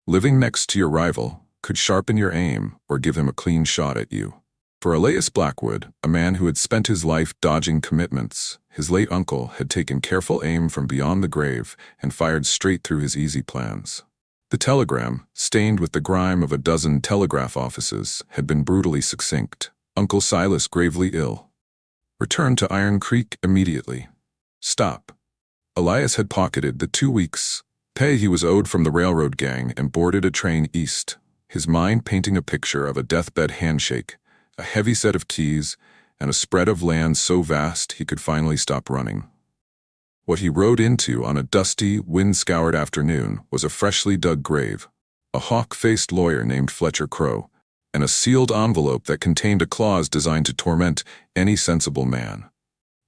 Living next to your rival could sharpen your aim or give him a clean shot at you. For Elias Blackwood, a man who had spent his life dodging commitments, his late uncle had taken careful aim from beyond the grave and fired straight through his easy plans. The telegram, stained with the grime of a dozen telegraph offices, had been brutally succinct. Uncle Silas gravely ill. Return to Iron Creek immediately. Stop. Elias had pocketed the 2 weeks' pay he was owed from the railroad gang and boarded a train east, his mind painting a picture of a deathbed handshake, a heavy set of keys, and a spread of land so vast he could finally stop running. What he rode into on a dusty, wind-scoured afternoon was a freshly dug grave, a hawk-faced lawyer named Fletcher Crow, and a sealed envelope that contained a clause designed to torment any sensible man.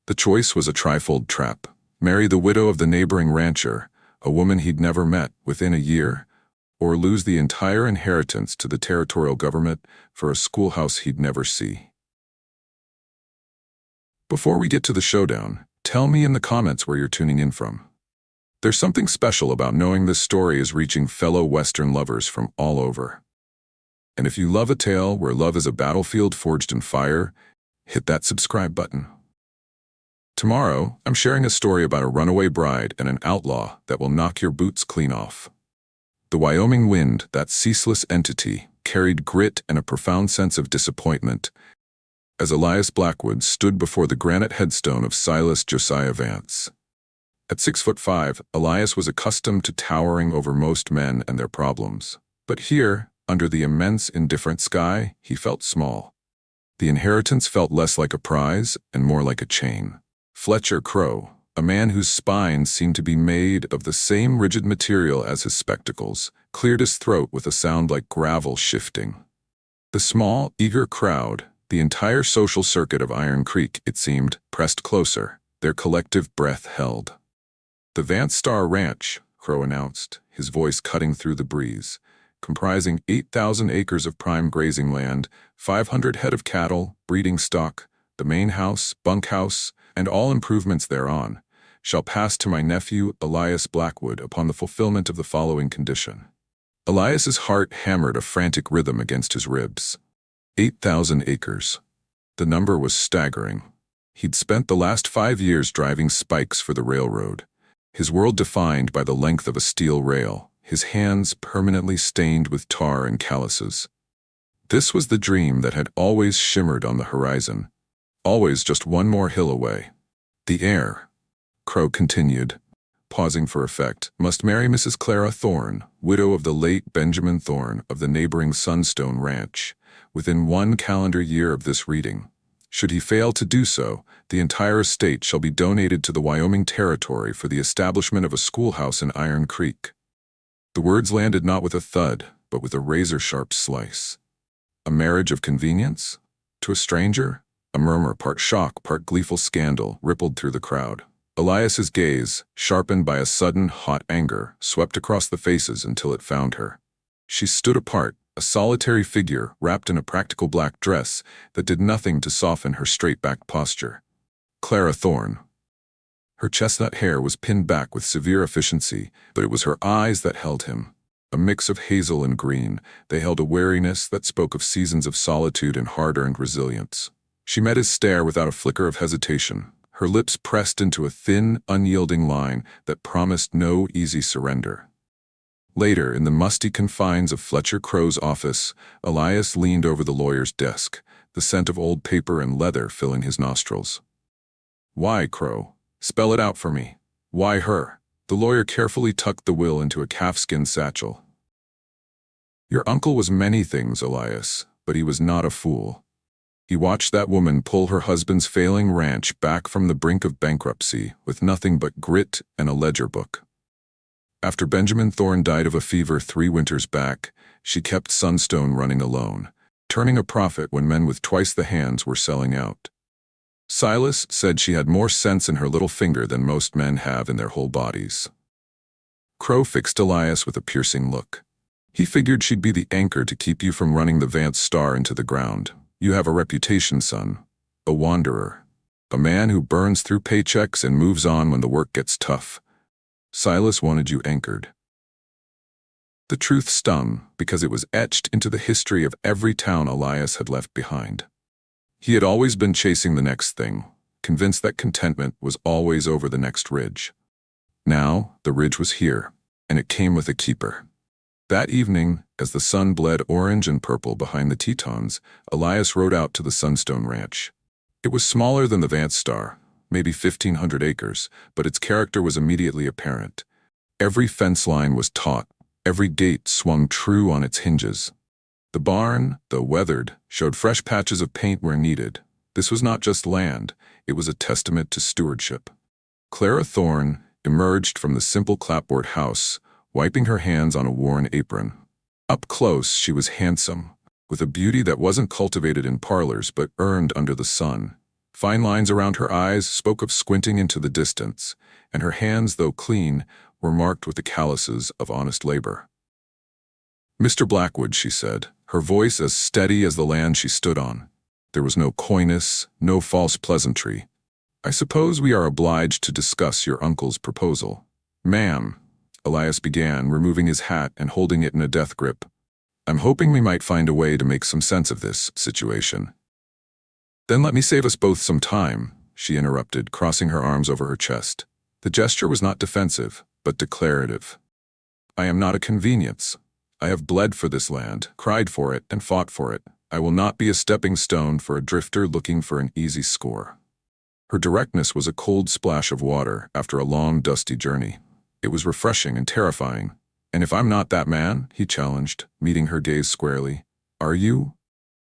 The choice was a trifold trap: marry the widow of the neighboring rancher, a woman he'd never met, within a year, or lose the entire inheritance to the territorial government for a schoolhouse he'd never see. Before we get to the showdown, tell me in the comments where you're tuning in from. There's something special about knowing this story is reaching fellow Western lovers from all over. And if you love a tale where love is a battlefield forged in fire, hit that subscribe button. Tomorrow, I'm sharing a story about a runaway bride and an outlaw that will knock your boots clean off. The Wyoming wind, that ceaseless entity, carried grit and a profound sense of disappointment as Elias Blackwood stood before the granite headstone of Silas Josiah Vance. At 6'5", Elias was accustomed to towering over most men and their problems. But here, under the immense, indifferent sky, he felt small. The inheritance felt less like a prize and more like a chain. Fletcher Crow, a man whose spine seemed to be made of the same rigid material as his spectacles, cleared his throat with a sound like gravel shifting. The small, eager crowd, the entire social circuit of Iron Creek, it seemed, pressed closer, their collective breath held. The Vance Star Ranch, Crow announced, his voice cutting through the breeze, comprising 8,000 acres of prime grazing land, 500 head of cattle, breeding stock, the main house, bunkhouse, and all improvements thereon, shall pass to my nephew Elias Blackwood upon the fulfillment of the following condition. Elias's heart hammered a frantic rhythm against his ribs. 8,000 acres. The number was staggering. He'd spent the last 5 years driving spikes for the railroad, his world defined by the length of a steel rail, his hands permanently stained with tar and calluses. This was the dream that had always shimmered on the horizon, always just one more hill away. The heir, Crow continued, pausing for effect, must marry Mrs. Clara Thorne, widow of the late Benjamin Thorne of the neighboring Sunstone Ranch, within 1 calendar year of this reading. Should he fail to do so, the entire estate shall be donated to the Wyoming Territory for the establishment of a schoolhouse in Iron Creek. The words landed not with a thud, but with a razor-sharp slice. A marriage of convenience? To a stranger? A murmur, part shock, part gleeful scandal, rippled through the crowd. Elias's gaze, sharpened by a sudden, hot anger, swept across the faces until it found her. She stood apart, a solitary figure wrapped in a practical black dress that did nothing to soften her straight-backed posture. Clara Thorne. Her chestnut hair was pinned back with severe efficiency, but it was her eyes that held him. A mix of hazel and green, they held a wariness that spoke of seasons of solitude and hard-earned resilience. She met his stare without a flicker of hesitation, her lips pressed into a thin, unyielding line that promised no easy surrender. Later, in the musty confines of Fletcher Crow's office, Elias leaned over the lawyer's desk, the scent of old paper and leather filling his nostrils. Why, Crow? Spell it out for me. Why her? The lawyer carefully tucked the will into a calfskin satchel. Your uncle was many things, Elias, but he was not a fool. He watched that woman pull her husband's failing ranch back from the brink of bankruptcy with nothing but grit and a ledger book. After Benjamin Thorne died of a fever 3 winters back, she kept Sunstone running alone, turning a profit when men with twice the hands were selling out. Silas said she had more sense in her little finger than most men have in their whole bodies. Crow fixed Elias with a piercing look. He figured she'd be the anchor to keep you from running the Vance Star into the ground. You have a reputation, son. A wanderer. A man who burns through paychecks and moves on when the work gets tough. Silas wanted you anchored. The truth stung because it was etched into the history of every town Elias had left behind. He had always been chasing the next thing, convinced that contentment was always over the next ridge. Now, the ridge was here, and it came with a keeper. That evening, as the sun bled orange and purple behind the Tetons, Elias rode out to the Sunstone Ranch. It was smaller than the Vance Star, maybe 1,500 acres, but its character was immediately apparent. Every fence line was taut, every gate swung true on its hinges. The barn, though weathered, showed fresh patches of paint where needed. This was not just land, it was a testament to stewardship. Clara Thorne emerged from the simple clapboard house, wiping her hands on a worn apron. Up close, she was handsome, with a beauty that wasn't cultivated in parlors but earned under the sun. Fine lines around her eyes spoke of squinting into the distance, and her hands, though clean, were marked with the calluses of honest labor. "Mr. Blackwood," she said, her voice as steady as the land she stood on. There was no coyness, no false pleasantry. "I suppose we are obliged to discuss your uncle's proposal." "Ma'am," Elias began, removing his hat and holding it in a death grip. "I'm hoping we might find a way to make some sense of this situation." "Then let me save us both some time," she interrupted, crossing her arms over her chest. The gesture was not defensive, but declarative. "I am not a convenience. I have bled for this land, cried for it, and fought for it. I will not be a stepping stone for a drifter looking for an easy score." Her directness was a cold splash of water after a long, dusty journey. It was refreshing and terrifying. "And if I'm not that man," he challenged, meeting her gaze squarely, "are you?"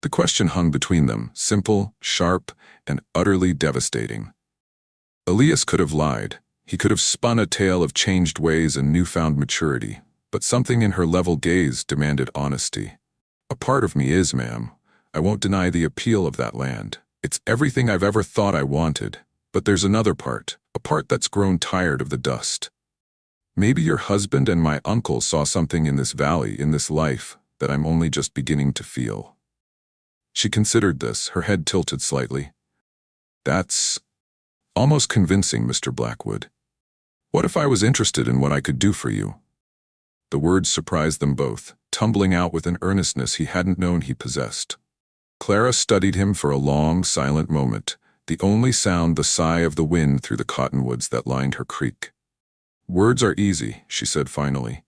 The question hung between them, simple, sharp, and utterly devastating. Elias could have lied. He could have spun a tale of changed ways and newfound maturity, but something in her level gaze demanded honesty. "A part of me is, ma'am. I won't deny the appeal of that land. It's everything I've ever thought I wanted. But there's another part, a part that's grown tired of the dust. Maybe your husband and my uncle saw something in this valley, in this life, that I'm only just beginning to feel." She considered this, her head tilted slightly. "That's almost convincing, Mr. Blackwood. What if I was interested in what I could do for you?" The words surprised them both, tumbling out with an earnestness he hadn't known he possessed. Clara studied him for a long, silent moment, the only sound the sigh of the wind through the cottonwoods that lined her creek. "Words are easy," she said finally.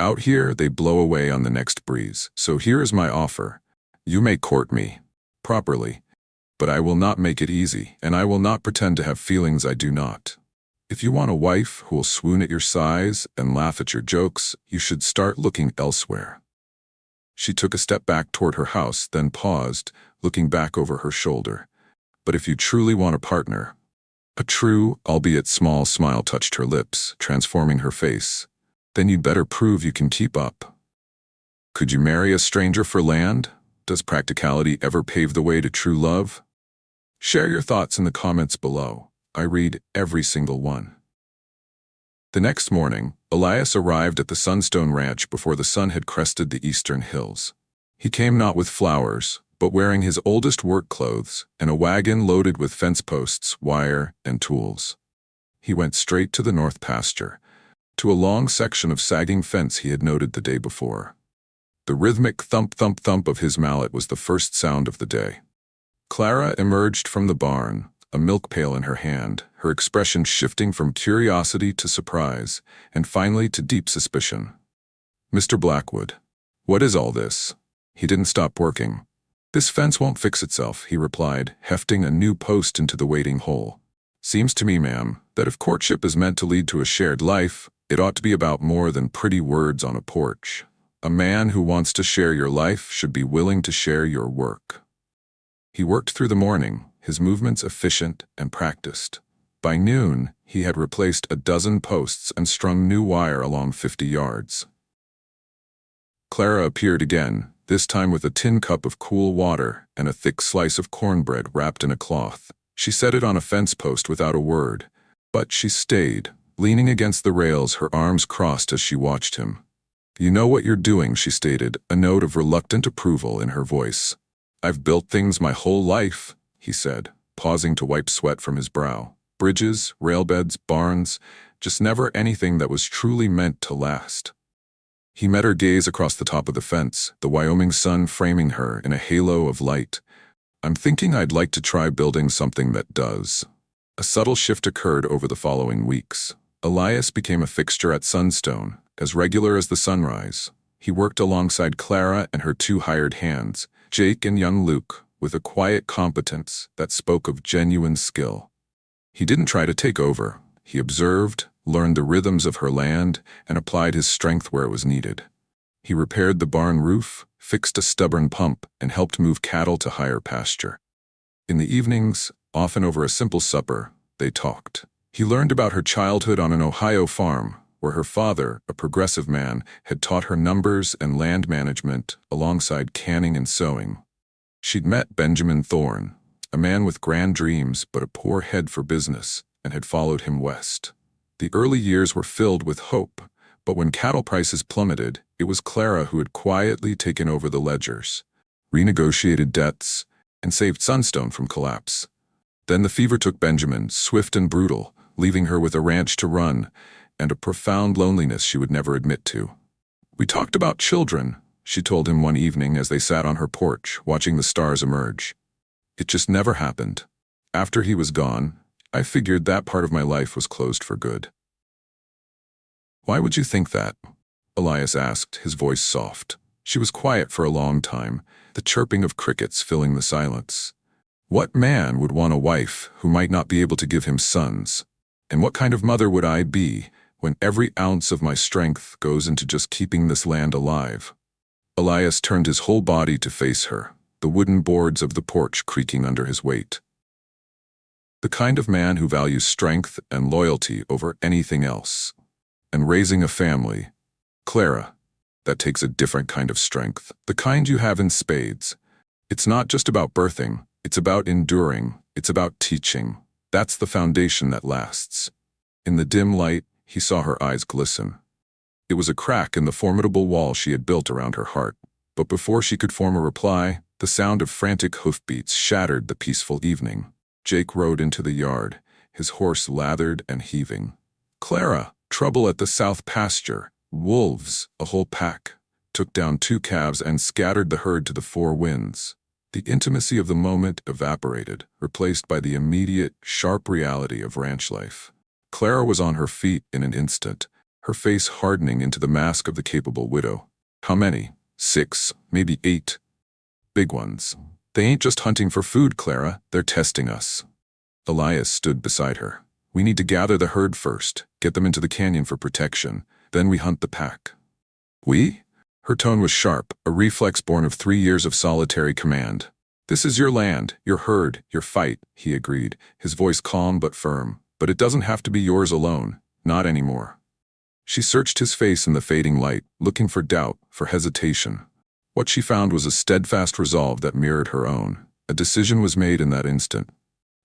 "Out here, they blow away on the next breeze. So here is my offer. You may court me, properly, but I will not make it easy, and I will not pretend to have feelings I do not. If you want a wife who will swoon at your sighs and laugh at your jokes, you should start looking elsewhere." She took a step back toward her house, then paused, looking back over her shoulder. "But if you truly want a partner—" A true, albeit small smile touched her lips, transforming her face. "Then you'd better prove you can keep up. Could you marry a stranger for land? Does practicality ever pave the way to true love? Share your thoughts in the comments below. I read every single one." The next morning, Elias arrived at the Sunstone Ranch before the sun had crested the eastern hills. He came not with flowers, but wearing his oldest work clothes and a wagon loaded with fence posts, wire, and tools. He went straight to the north pasture, to a long section of sagging fence he had noted the day before. The rhythmic thump-thump-thump of his mallet was the first sound of the day. Clara emerged from the barn, a milk pail in her hand, her expression shifting from curiosity to surprise, and finally to deep suspicion. "Mr. Blackwood, what is all this?" He didn't stop working. "This fence won't fix itself," he replied, hefting a new post into the waiting hole. "Seems to me, ma'am, that if courtship is meant to lead to a shared life, it ought to be about more than pretty words on a porch. A man who wants to share your life should be willing to share your work." He worked through the morning, his movements efficient and practiced. By noon, he had replaced a dozen posts and strung new wire along 50 yards. Clara appeared again, this time with a tin cup of cool water and a thick slice of cornbread wrapped in a cloth. She set it on a fence post without a word, but she stayed, leaning against the rails, her arms crossed as she watched him. "You know what you're doing," she stated, a note of reluctant approval in her voice. "I've built things my whole life," he said, pausing to wipe sweat from his brow. "Bridges, railbeds, barns, just never anything that was truly meant to last." He met her gaze across the top of the fence, the Wyoming sun framing her in a halo of light. "I'm thinking I'd like to try building something that does." A subtle shift occurred over the following weeks. Elias became a fixture at Sunstone, as regular as the sunrise. He worked alongside Clara and her two hired hands, Jake and young Luke, with a quiet competence that spoke of genuine skill. He didn't try to take over. He observed, learned the rhythms of her land, and applied his strength where it was needed. He repaired the barn roof, fixed a stubborn pump, and helped move cattle to higher pasture. In the evenings, often over a simple supper, they talked. He learned about her childhood on an Ohio farm, where her father, a progressive man, had taught her numbers and land management alongside canning and sewing. She'd met Benjamin Thorne, a man with grand dreams but a poor head for business, and had followed him west. The early years were filled with hope, but when cattle prices plummeted, it was Clara who had quietly taken over the ledgers, renegotiated debts, and saved Sunstone from collapse. Then the fever took Benjamin, swift and brutal, leaving her with a ranch to run and a profound loneliness she would never admit to. "We talked about children," she told him one evening as they sat on her porch, watching the stars emerge. "It just never happened. After he was gone, I figured that part of my life was closed for good." "Why would you think that?" Elias asked, his voice soft. She was quiet for a long time, the chirping of crickets filling the silence. What man would want a wife who might not be able to give him sons? And what kind of mother would I be when every ounce of my strength goes into just keeping this land alive? Elias turned his whole body to face her, the wooden boards of the porch creaking under his weight. "The kind of man who values strength and loyalty over anything else. And raising a family, Clara, that takes a different kind of strength, the kind you have in spades. It's not just about birthing, it's about enduring, it's about teaching. That's the foundation that lasts." In the dim light, he saw her eyes glisten. It was a crack in the formidable wall she had built around her heart, but before she could form a reply, the sound of frantic hoofbeats shattered the peaceful evening. Jake rode into the yard, his horse lathered and heaving. "Clara, trouble at the south pasture. Wolves, a whole pack, took down 2 calves and scattered the herd to the 4 winds." The intimacy of the moment evaporated, replaced by the immediate, sharp reality of ranch life. Clara was on her feet in an instant, her face hardening into the mask of the capable widow. "How many? 6, maybe 8. Big ones. They ain't just hunting for food, Clara, they're testing us." Elias stood beside her. "We need to gather the herd first, get them into the canyon for protection, then we hunt the pack." "We?" Her tone was sharp, a reflex born of 3 years of solitary command. "This is your land, your herd, your fight," he agreed, his voice calm but firm. "But it doesn't have to be yours alone, not anymore." She searched his face in the fading light, looking for doubt, for hesitation. What she found was a steadfast resolve that mirrored her own. A decision was made in that instant.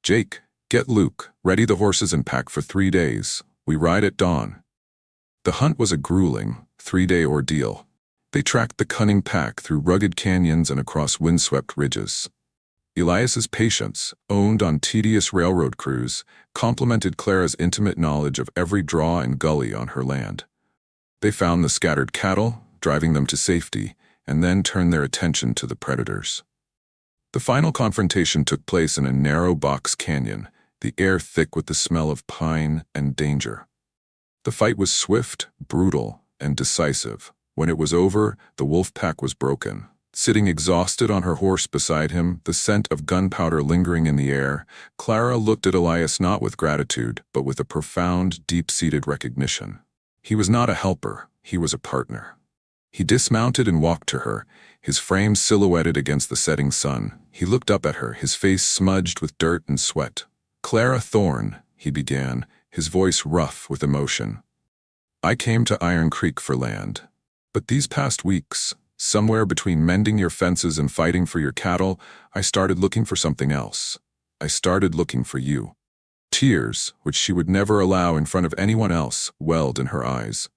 "Jake, get Luke, ready the horses and pack for 3 days. We ride at dawn." The hunt was a grueling, 3-day ordeal. They tracked the cunning pack through rugged canyons and across windswept ridges. Elias's patience, owned on tedious railroad crews, complemented Clara's intimate knowledge of every draw and gully on her land. They found the scattered cattle, driving them to safety, and then turned their attention to the predators. The final confrontation took place in a narrow box canyon, the air thick with the smell of pine and danger. The fight was swift, brutal, and decisive. When it was over, the wolf pack was broken. Sitting exhausted on her horse beside him, the scent of gunpowder lingering in the air, Clara looked at Elias not with gratitude, but with a profound, deep-seated recognition. He was not a helper, he was a partner. He dismounted and walked to her, his frame silhouetted against the setting sun. He looked up at her, his face smudged with dirt and sweat. "Clara Thorne," he began, his voice rough with emotion. "I came to Iron Creek for land. But these past weeks, somewhere between mending your fences and fighting for your cattle, I started looking for something else. I started looking for you." Tears, which she would never allow in front of anyone else, welled in her eyes.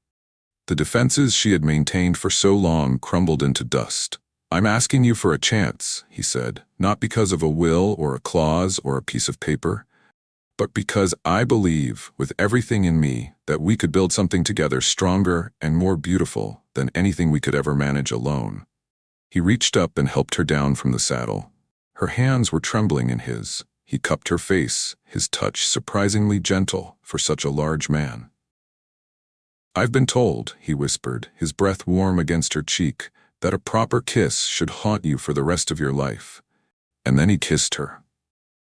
The defenses she had maintained for so long crumbled into dust. "I'm asking you for a chance," he said, "not because of a will or a clause or a piece of paper, but because I believe, with everything in me, that we could build something together stronger and more beautiful than anything we could ever manage alone. He reached up and helped her down from the saddle. Her hands were trembling in his. He cupped her face, his touch surprisingly gentle for such a large man. "I've been told," he whispered, his breath warm against her cheek, "that a proper kiss should haunt you for the rest of your life." And then he kissed her.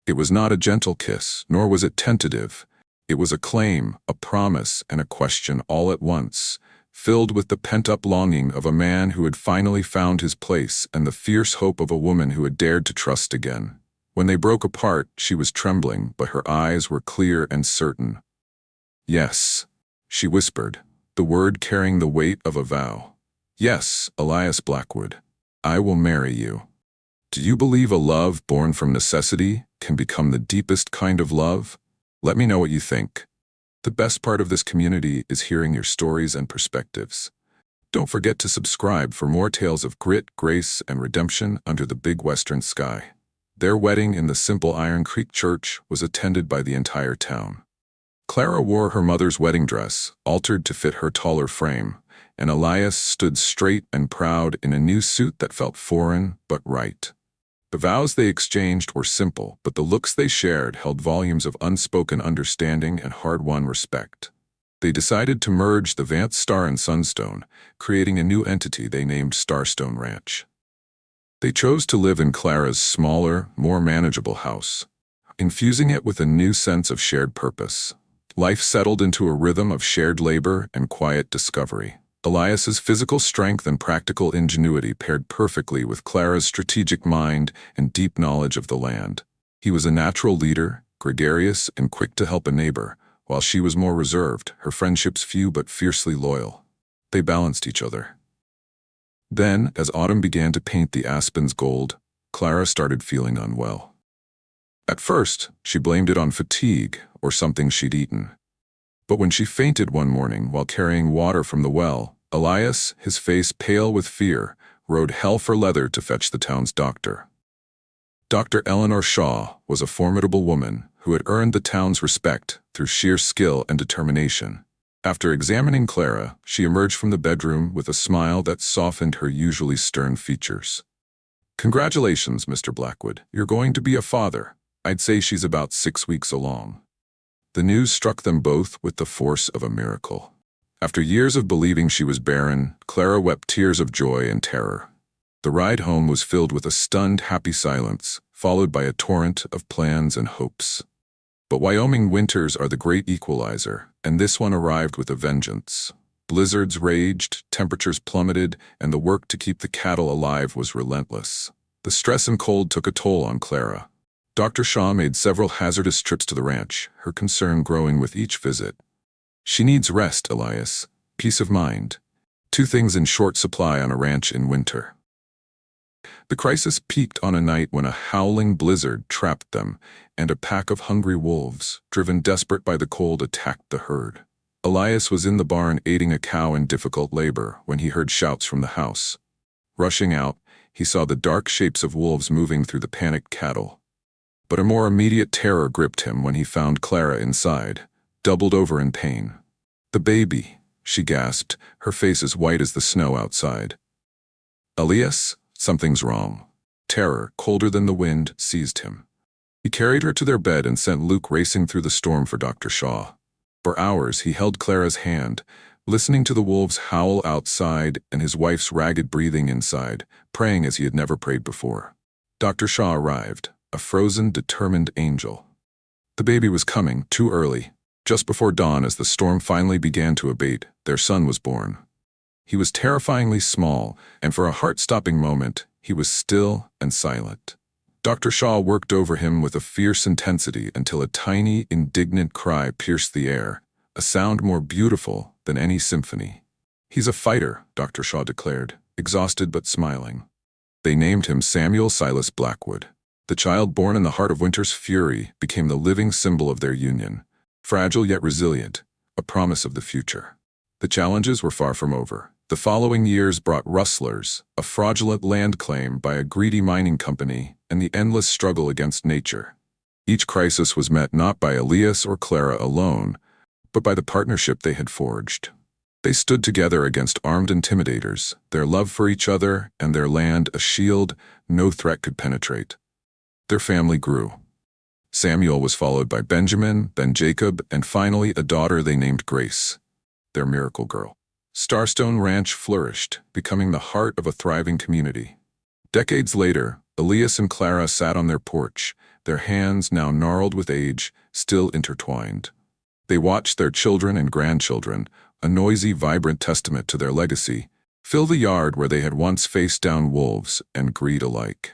It was not a gentle kiss, nor was it tentative. It was a claim, a promise, and a question all at once, filled with the pent-up longing of a man who had finally found his place and the fierce hope of a woman who had dared to trust again. When they broke apart, she was trembling, but her eyes were clear and certain. "Yes," she whispered, the word carrying the weight of a vow. "Yes, Elias Blackwood, I will marry you." Do you believe a love born from necessity can become the deepest kind of love? Let me know what you think. The best part of this community is hearing your stories and perspectives. Don't forget to subscribe for more tales of grit, grace, and redemption under the big western sky. Their wedding in the simple Iron Creek church was attended by the entire town. Clara wore her mother's wedding dress, altered to fit her taller frame, and Elias stood straight and proud in a new suit that felt foreign but right. The vows they exchanged were simple, but the looks they shared held volumes of unspoken understanding and hard-won respect. They decided to merge the Vance Star and Sunstone, creating a new entity they named Starstone Ranch. They chose to live in Clara's smaller, more manageable house, infusing it with a new sense of shared purpose. Life settled into a rhythm of shared labor and quiet discovery. Elias's physical strength and practical ingenuity paired perfectly with Clara's strategic mind and deep knowledge of the land. He was a natural leader, gregarious and quick to help a neighbor, while she was more reserved, her friendships few but fiercely loyal. They balanced each other. Then, as autumn began to paint the aspens gold, Clara started feeling unwell. At first, she blamed it on fatigue or something she'd eaten. But when she fainted one morning while carrying water from the well, Elias, his face pale with fear, rode hell for leather to fetch the town's doctor. Dr. Eleanor Shaw was a formidable woman who had earned the town's respect through sheer skill and determination. After examining Clara, she emerged from the bedroom with a smile that softened her usually stern features. "Congratulations, Mr. Blackwood. You're going to be a father. I'd say she's about 6 weeks along." The news struck them both with the force of a miracle. After years of believing she was barren, Clara wept tears of joy and terror. The ride home was filled with a stunned, happy silence, followed by a torrent of plans and hopes. But Wyoming winters are the great equalizer, and this one arrived with a vengeance. Blizzards raged, temperatures plummeted, and the work to keep the cattle alive was relentless. The stress and cold took a toll on Clara. Dr. Shaw made several hazardous trips to the ranch, her concern growing with each visit. "She needs rest, Elias. Peace of mind. 2 things in short supply on a ranch in winter." The crisis peaked on a night when a howling blizzard trapped them, and a pack of hungry wolves, driven desperate by the cold, attacked the herd. Elias was in the barn aiding a cow in difficult labor when he heard shouts from the house. Rushing out, he saw the dark shapes of wolves moving through the panicked cattle. But a more immediate terror gripped him when he found Clara inside, doubled over in pain. "The baby," she gasped, her face as white as the snow outside. "Elias, something's wrong." Terror, colder than the wind, seized him. He carried her to their bed and sent Luke racing through the storm for Dr. Shaw. For hours he held Clara's hand, listening to the wolves howl outside and his wife's ragged breathing inside, praying as he had never prayed before. Dr. Shaw arrived, a frozen, determined angel. The baby was coming, too early. Just before dawn, as the storm finally began to abate, their son was born. He was terrifyingly small, and for a heart-stopping moment, he was still and silent. Dr. Shaw worked over him with a fierce intensity until a tiny, indignant cry pierced the air, a sound more beautiful than any symphony. "He's a fighter," Dr. Shaw declared, exhausted but smiling. They named him Samuel Silas Blackwood. The child born in the heart of winter's fury became the living symbol of their union, fragile yet resilient, a promise of the future. The challenges were far from over. The following years brought rustlers, a fraudulent land claim by a greedy mining company, and the endless struggle against nature. Each crisis was met not by Elias or Clara alone, but by the partnership they had forged. They stood together against armed intimidators, their love for each other and their land a shield no threat could penetrate. Their family grew. Samuel was followed by Benjamin, then Jacob, and finally a daughter they named Grace, their miracle girl. Starstone Ranch flourished, becoming the heart of a thriving community. Decades later, Elias and Clara sat on their porch, their hands now gnarled with age, still intertwined. They watched their children and grandchildren, a noisy, vibrant testament to their legacy, fill the yard where they had once faced down wolves and greed alike.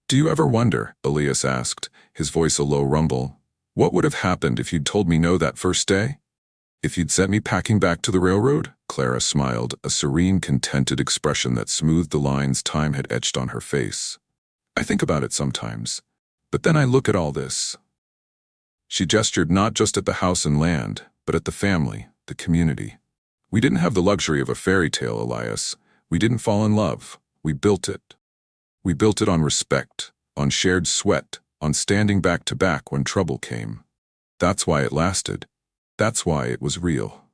"Do you ever wonder," Elias asked, his voice a low rumble, "what would have happened if you'd told me no that first day? If you'd sent me packing back to the railroad?" Clara smiled, a serene, contented expression that smoothed the lines time had etched on her face. "I think about it sometimes, but then I look at all this." She gestured not just at the house and land, but at the family, the community. "We didn't have the luxury of a fairy tale, Elias. We didn't fall in love. We built it. We built it on respect, on shared sweat, on standing back to back when trouble came. That's why it lasted. That's why it was real."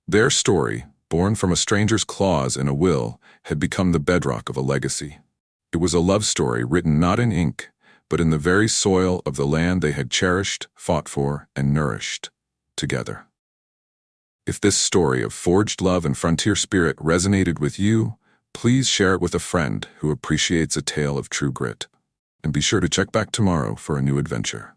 Their story, born from a stranger's claws and a will, had become the bedrock of a legacy. It was a love story written not in ink, but in the very soil of the land they had cherished, fought for, and nourished together. If this story of forged love and frontier spirit resonated with you, please share it with a friend who appreciates a tale of true grit. And be sure to check back tomorrow for a new adventure.